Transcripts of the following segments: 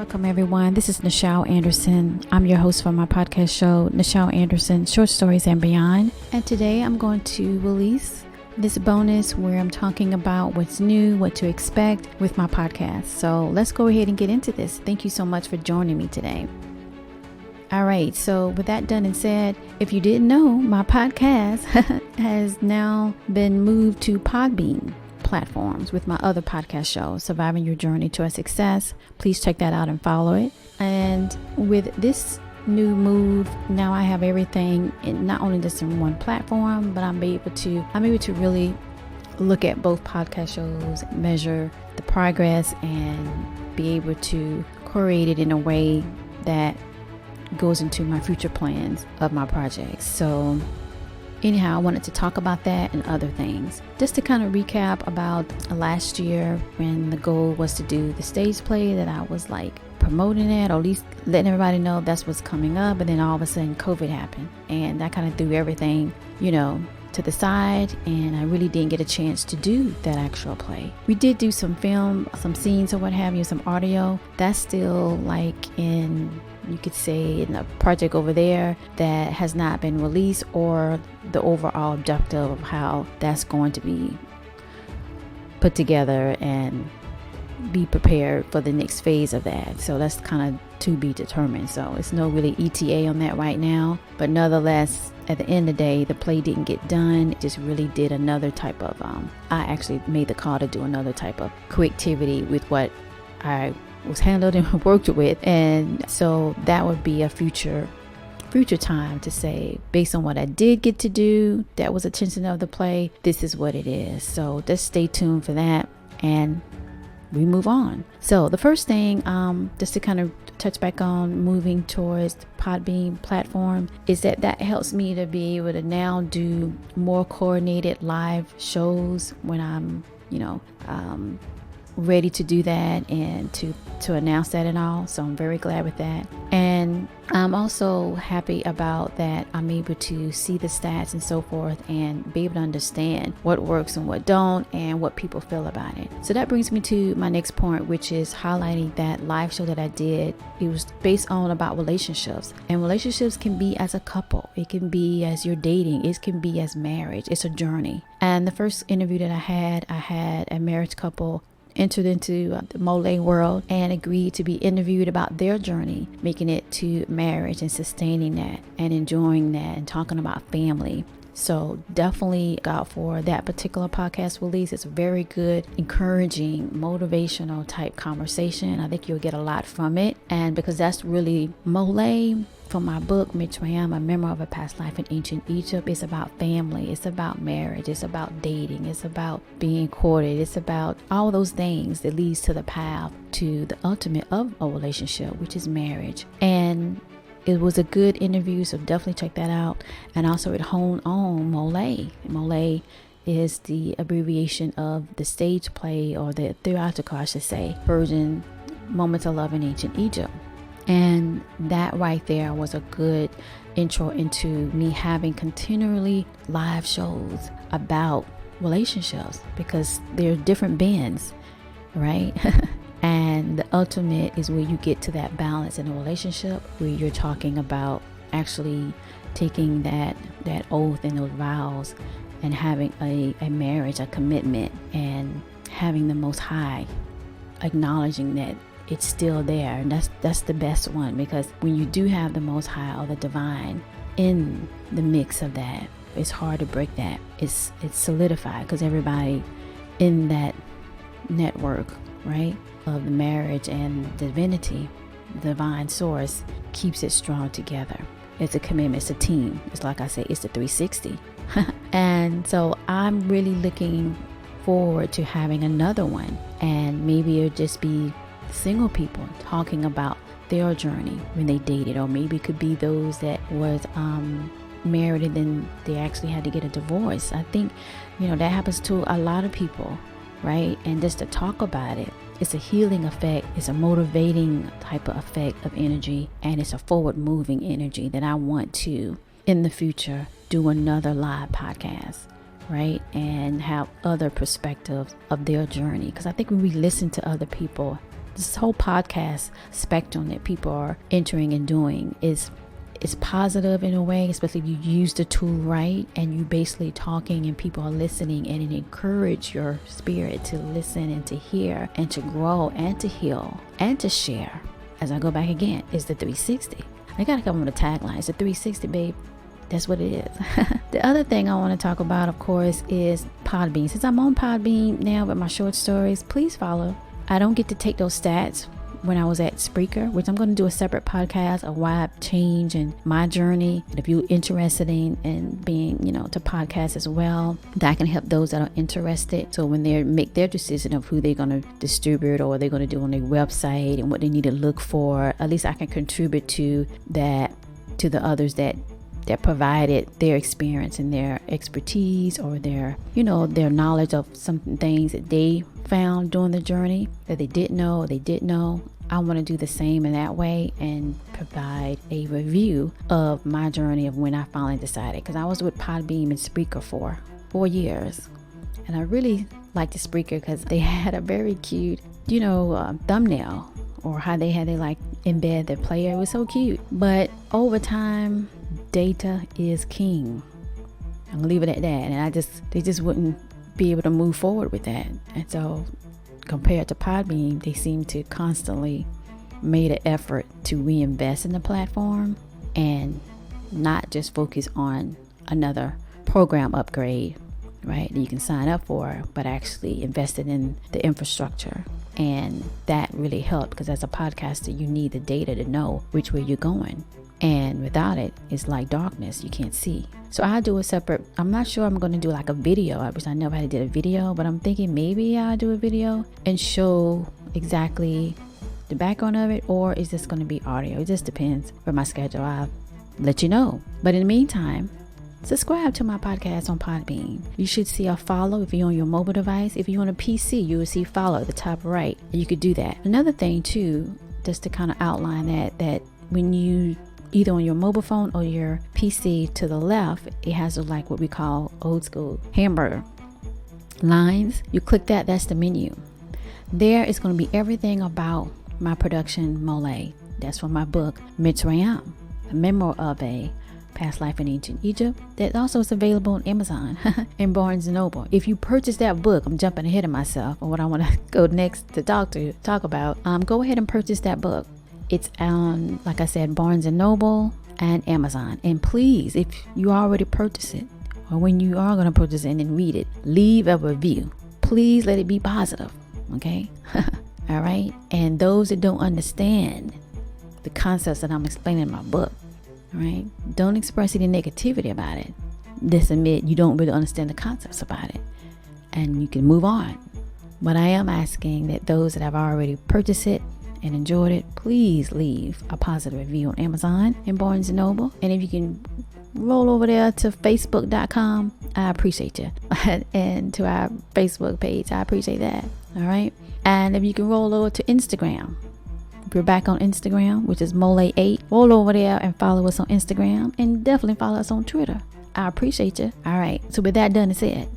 Welcome everyone. This is Nichelle Anderson. I'm your host for my podcast show, Nichelle Anderson, Short Stories and Beyond. And today I'm going to release this bonus where I'm talking about what's new, what to expect with my podcast. So let's go ahead and get into this. Thank you so much for joining me today. All right. So with that done and said, if you didn't know, my podcast has now been moved to Podbean platforms with my other podcast show, Surviving Your Journey to a Success. Please check that out and follow it. And with this new move, now I have everything in not only just in one platform, but I'm able to really look at both podcast shows, measure the progress, and be able to curate it in a way that goes into my future plans of my projects. So anyhow, I wanted to talk about that and other things. Just to kind of recap about last year when the goal was to do the stage play, that I was like promoting it, or at least letting everybody know that's what's coming up. And then all of a sudden COVID happened, and that kind of threw everything, to the side, and I really didn't get a chance to do that actual play. We did do some film, some scenes or what have you, some audio. That's still like you could say in a project over there that has not been released, or the overall objective of how that's going to be put together and be prepared for the next phase of that. So that's kind of to be determined. So it's no really ETA on that right now, but nonetheless, at the end of the day, the play didn't get done. It just really did another type of I actually made the call to do another type of creativity with what I was handled and worked with. And so that would be a future time to say, based on what I did get to do, that was attention of the play, this is what it is. So just stay tuned for that, and we move on. So the first thing, just to kind of touch back on moving towards the Podbean platform, is that helps me to be able to now do more coordinated live shows when I'm, ready to do that and to announce that and all. So I'm very glad with that. And I'm also happy about that I'm able to see the stats and so forth and be able to understand what works and what don't and what people feel about it. So that brings me to my next point, which is highlighting that live show that I did. It was based on about relationships, and relationships can be as a couple. It can be as you're dating. It can be as marriage. It's a journey. And the first interview that I had a marriage couple entered into the MOLIAE world and agreed to be interviewed about their journey, making it to marriage and sustaining that and enjoying that and talking about family. So definitely look out for that particular podcast release. It's a very good, encouraging, motivational type conversation. I think you'll get a lot from it. And because that's really MOLIAE, from my book, Mitzrayim, A Memoir of a Past Life in Ancient Egypt, it's about family, it's about marriage, it's about dating, it's about being courted, it's about all those things that leads to the path to the ultimate of a relationship, which is marriage. And it was a good interview, so definitely check that out. And also it honed on MOLIAE. MOLIAE is the abbreviation of the stage play, or the theatrical, I should say, version, Moments of Love in Ancient Egypt. And that right there was a good intro into me having continually live shows about relationships, because there are different bends, right? And the ultimate is where you get to that balance in a relationship, where you're talking about actually taking that oath and those vows and having a marriage, a commitment, and having the Most High acknowledging that it's still there. And that's the best one, because when you do have the Most High or the divine in the mix of that, it's hard to break that. It's solidified, because everybody in that network, right, of the marriage and divinity, divine source, keeps it strong together. It's a commitment, it's a team. It's like I say, it's the 360. And so I'm really looking forward to having another one, and maybe it'll just be single people talking about their journey when they dated, or maybe it could be those that was married and then they actually had to get a divorce. I think that happens to a lot of people, right? And just to talk about it, it's a healing effect, it's a motivating type of effect of energy, and it's a forward moving energy that I want to, in the future, do another live podcast, right? And have other perspectives of their journey. Because I think when we listen to other people this whole podcast spectrum that people are entering and doing is positive in a way, especially if you use the tool right and you basically talking and people are listening, and it encourage your spirit to listen and to hear and to grow and to heal and to share. As I go back again, is the 360. I gotta come with a tagline. It's the 360, babe. That's what it is. The other thing I want to talk about, of course, is Podbean. Since I'm on Podbean now with my short stories, please follow. I don't get to take those stats when I was at Spreaker, which I'm going to do a separate podcast of why I've changed and my journey. And if you're interested in being, to podcast as well, that can help those that are interested. So when they make their decision of who they're going to distribute or what they're going to do on their website and what they need to look for, at least I can contribute to that, to the others that provided their experience and their expertise or their knowledge of some things that they found during the journey that they didn't know or they did know. I want to do the same in that way and provide a review of my journey of when I finally decided, because I was with Podbean and Spreaker for 4 years, and I really liked the Spreaker because they had a very cute thumbnail, or how they embed their player. It was so cute. But over time, data is king. I'm gonna leave it at that. And they just wouldn't be able to move forward with that. And so compared to Podbean, they seem to constantly made an effort to reinvest in the platform and not just focus on another program upgrade, right, that you can sign up for, but actually invested in the infrastructure. And that really helped, because as a podcaster, you need the data to know which way you're going. And without it, it's like darkness. You can't see. So I do a separate, I'm not sure I'm going to do like a video, which I never had did a video, but I'm thinking maybe I'll do a video and show exactly the background of it, or is this going to be audio? It just depends for my schedule. I'll let you know. But in the meantime, subscribe to my podcast on Podbean. You should see a follow if you're on your mobile device. If you're on a PC, you will see follow at the top right. And you could do that. Another thing too, just to kind of outline that when you either on your mobile phone or your PC, to the left, it has like what we call old school hamburger lines. You click that, that's the menu. There is going to be everything about my production, MOLIAE. That's from my book, Mitzrayim, a memoir of a past life in ancient Egypt. That also is available on Amazon and Barnes & Noble. If you purchase that book, I'm jumping ahead of myself on what I want to go next to talk about. Go ahead and purchase that book. It's on, like I said, Barnes & Noble and Amazon. And please, if you already purchased it, or when you are going to purchase it and then read it, leave a review. Please let it be positive, okay? All right? And those that don't understand the concepts that I'm explaining in my book, all right, don't express any negativity about it. Just admit you don't really understand the concepts about it, and you can move on. But I am asking that those that have already purchased it and enjoyed it, please leave a positive review on Amazon and Barnes & Noble. And if you can roll over there to facebook.com, I appreciate you. And to our Facebook page, I appreciate that. All right. And if you can roll over to Instagram, if you're back on Instagram, which is MOLIAE8, roll over there and follow us on Instagram, and definitely follow us on Twitter. I appreciate you. All right. So with that done and said,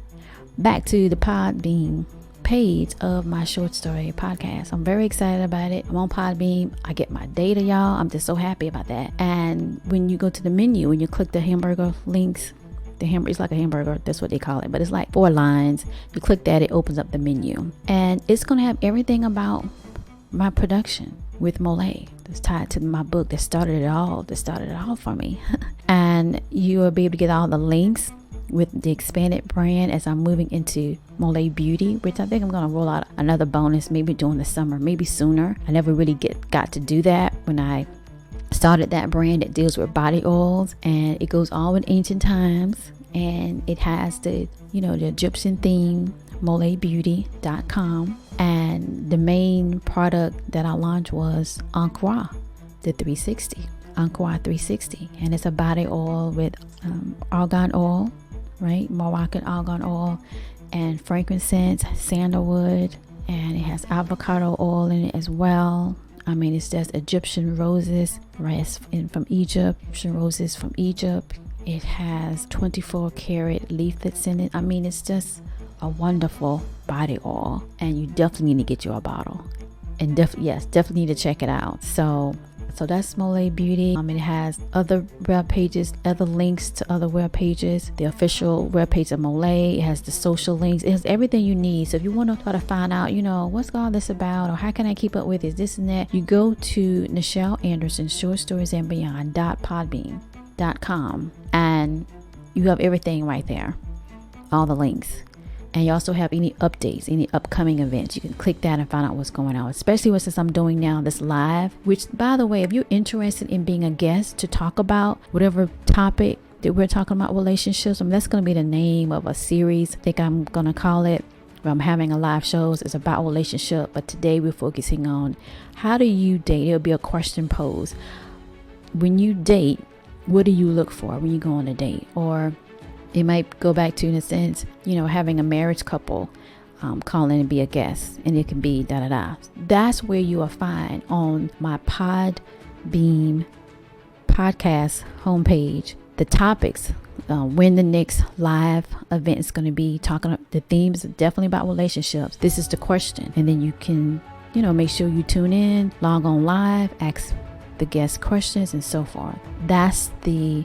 back to the Podbean page of my short story podcast. I'm very excited about it. I'm on Podbean. I get my data, y'all. I'm just so happy about that. And when you go to the menu, when you click the hamburger links, it's like a hamburger, that's what they call it, but it's like 4 lines. You click that, it opens up the menu, and it's going to have everything about my production with MOLIAE that's tied to my book that started it all for me. And you will be able to get all the links with the expanded brand as I'm moving into MOLIAE Beauty, which I think I'm going to roll out another bonus maybe during the summer, maybe sooner. I never really got to do that when I started that brand that deals with body oils, and it goes all in ancient times, and it has the the Egyptian theme, MOLIAEBeauty.com, and the main product that I launched was Encore, the 360, Encore 360, and it's a body oil with argan oil, right, Moroccan argan oil, and frankincense, sandalwood, and it has avocado oil in it as well. I mean, it's just Egyptian roses, right, from Egypt, Egyptian roses from Egypt. It has 24 karat leaflets in it. I mean, it's just a wonderful body oil, and you definitely need to get you a bottle and definitely need to check it out. So that's MOLIAE Beauty. It has other web pages, other links to other web pages, the official web page of MOLIAE. It has the social links. It has everything you need. So if you want to try to find out, what's all this about, or how can I keep up with it, this and that, you go to Nichelle Anderson, Short Stories and Beyond .podbean.com, and you have everything right there, all the links. And you also have any updates, any upcoming events. You can click that and find out what's going on, especially since I'm doing now this live, which, by the way, if you're interested in being a guest to talk about whatever topic that we're talking about, relationships, that's going to be the name of a series. I think I'm going to call it, I'm having a live shows. It's about relationship, but today we're focusing on how do you date. It'll be a question posed. When you date, what do you look for when you go on a date? Or it might go back to, in a sense, having a marriage couple call in and be a guest, and it can be da-da-da. That's where you will find on my Podbean podcast homepage the topics, when the next live event is going to be. The themes are definitely about relationships. This is the question, and then you can make sure you tune in, log on live, ask the guest questions, and so forth. That's the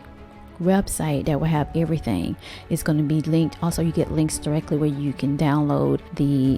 website that will have everything. It's going to be linked. Also, you get links directly where you can download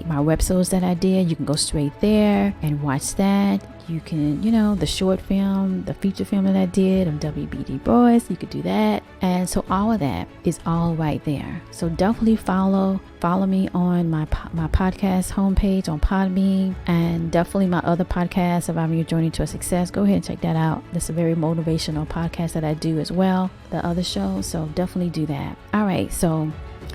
my websodes that I did. You can go straight there and watch that. You can, the short film, the feature film that I did of WBD Boys, you could do that. And so all of that is all right there. So definitely follow me on my podcast homepage on Podbean, and definitely my other podcast, Surviving Your Journey to Success. Go ahead and check that out. That's a very motivational podcast that I do as well, the other show. So definitely do that. All right, so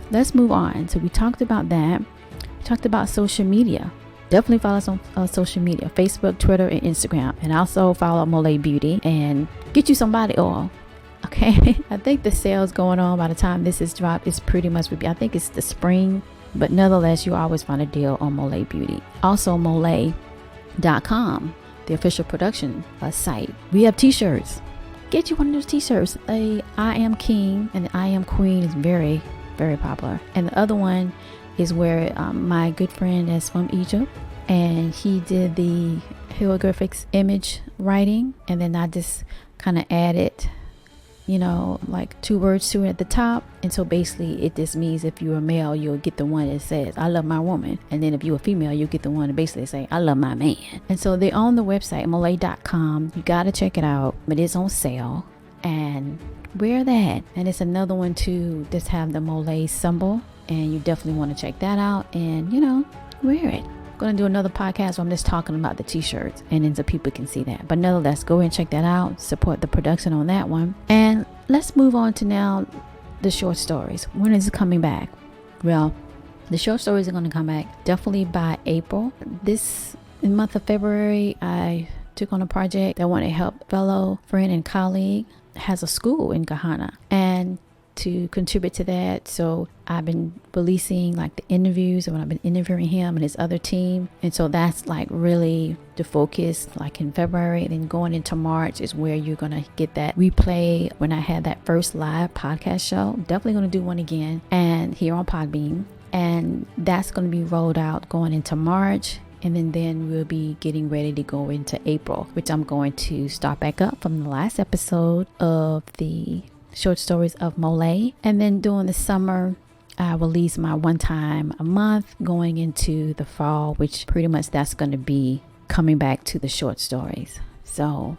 let's move on. So we talked about that. We talked about social media. Definitely follow us on social media, Facebook, Twitter, and Instagram. And also follow MOLIAE Beauty and get you some body oil. Okay. I think the sale's going on by the time this is dropped. It's pretty much, I think it's the spring, but nonetheless, you always find a deal on MOLIAE Beauty. Also, MOLIAE.com, the official production site. We have t-shirts. Get you one of those t-shirts. I Am King and the I Am Queen is very, very popular. And the other one is where my good friend is from Egypt, and he did the hieroglyphics image writing, and then I just kind of added like 2 words to it at the top. And so basically it just means if you're a male, you'll get the one that says I love my woman, and then if you're a female, you'll get the one that basically say I love my man. And so they're on the website MOLIAE.com. You got to check it out, but it's on sale, and wear that. And it's another one too that's have the MOLIAE symbol, and you definitely want to check that out and wear it. I'm going to do another podcast where I'm just talking about the t-shirts, and then so people can see that. But nonetheless, go ahead and check that out. Support the production on that one. And let's move on to now the short stories. When is it coming back? Well, the short stories are going to come back definitely by April. This month of February, I took on a project that I want to help fellow friend and colleague has a school in Ghana, and to contribute to that. So I've been releasing like the interviews, and when I've been interviewing him and his other team. And so that's like really the focus, like in February. And then going into March is where you're going to get that replay when I had that first live podcast show. Definitely going to do one again, and here on Podbean. And that's going to be rolled out going into March. And then we'll be getting ready to go into April, which I'm going to start back up from the last episode of the short stories of MOLIAE. And then during the summer, I release my one time a month going into the fall, which pretty much that's going to be coming back to the short stories. So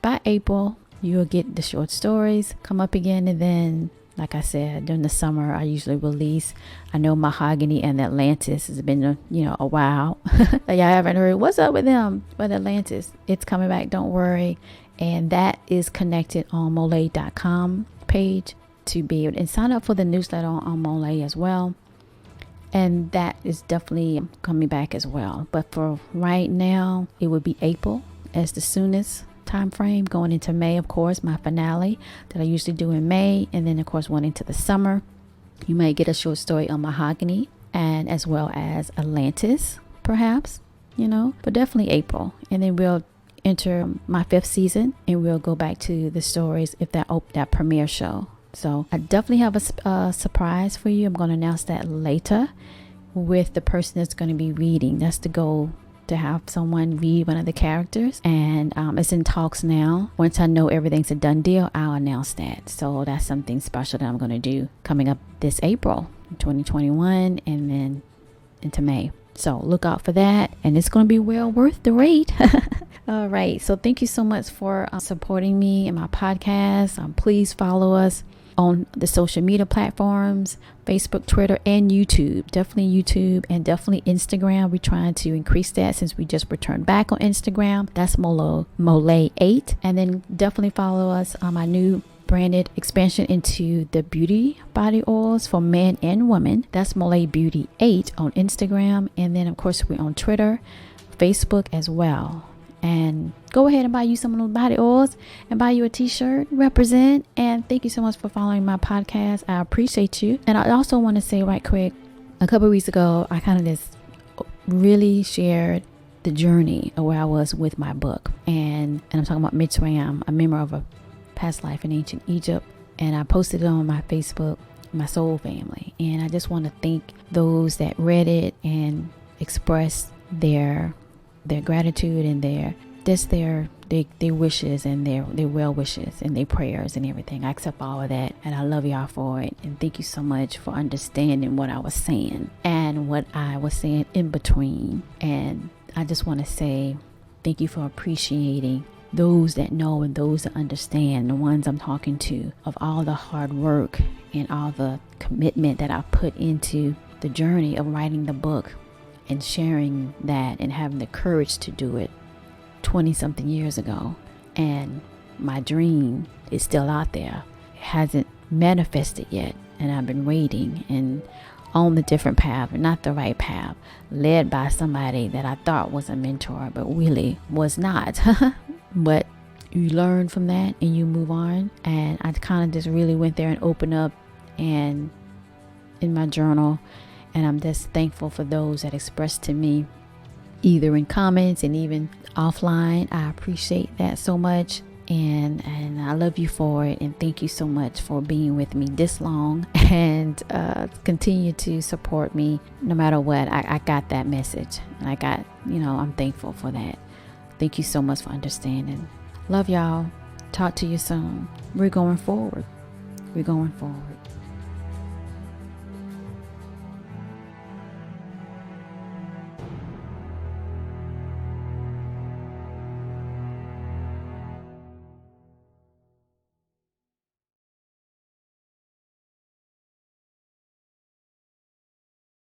by April, you'll get the short stories come up again. And then, like I said, during the summer, I usually release. I know Mahogany and Atlantis has been, a while. Y'all haven't heard what's up with them, but Atlantis, it's coming back. Don't worry. And that is connected on MOLIAE.com page to be able to sign up for the newsletter on MOLIAE as well. And that is definitely coming back as well. But for right now, it would be April as the soonest time frame, going into May, of course, my finale that I usually do in May. And then, of course, going into the summer, you may get a short story on Mahogany and as well as Atlantis, perhaps, but definitely April. And then we'll enter my 5th season, and we'll go back to the stories if that premiere show. So I definitely have a surprise for you. I'm going to announce that later with the person that's going to be reading. That's the goal to have someone read one of the characters, and it's in talks now. Once I know everything's a done deal, I'll announce that. So that's something special that I'm going to do coming up this April 2021 and then into May. So look out for that, and it's going to be well worth the wait. All right, so thank you so much for supporting me and my podcast. Please follow us on the social media platforms, Facebook, Twitter, and YouTube. Definitely YouTube and definitely Instagram. We're trying to increase that since we just returned back on Instagram. That's MOLIAE 8. And then definitely follow us on my new branded expansion into the beauty body oils for men and women. That's MOLIAE Beauty 8 on Instagram. And then of course we're on Twitter, Facebook as well. And go ahead and buy you some of those body oils and buy you a t-shirt. Represent. And thank you so much for following my podcast. I appreciate you. And I also want to say right quick, a couple of weeks ago, I kind of just really shared the journey of where I was with my book. And I'm talking about Mitzrayim, a member of a past life in ancient Egypt. And I posted it on my Facebook, my soul family. And I just want to thank those that read it and expressed their gratitude and their wishes and their well wishes and their prayers and everything. I accept all of that, and I love y'all for it. And thank you so much for understanding what I was saying and what I was saying in between. And I just want to say thank you for appreciating those that know and those that understand, the ones I'm talking to, of all the hard work and all the commitment that I put into the journey of writing the book and sharing that and having the courage to do it 20 something years ago. And my dream is still out there. It hasn't manifested yet, and I've been waiting and on the different path, not the right path, led by somebody that I thought was a mentor but really was not. But you learn from that and you move on. And I kind of just really went there and opened up and in my journal. And I'm just thankful for those that expressed to me, either in comments and even offline. I appreciate that so much. And I love you for it. And thank you so much for being with me this long and continue to support me no matter what. I got that message. And I got, I'm thankful for that. Thank you so much for understanding. Love y'all. Talk to you soon. We're going forward. We're going forward.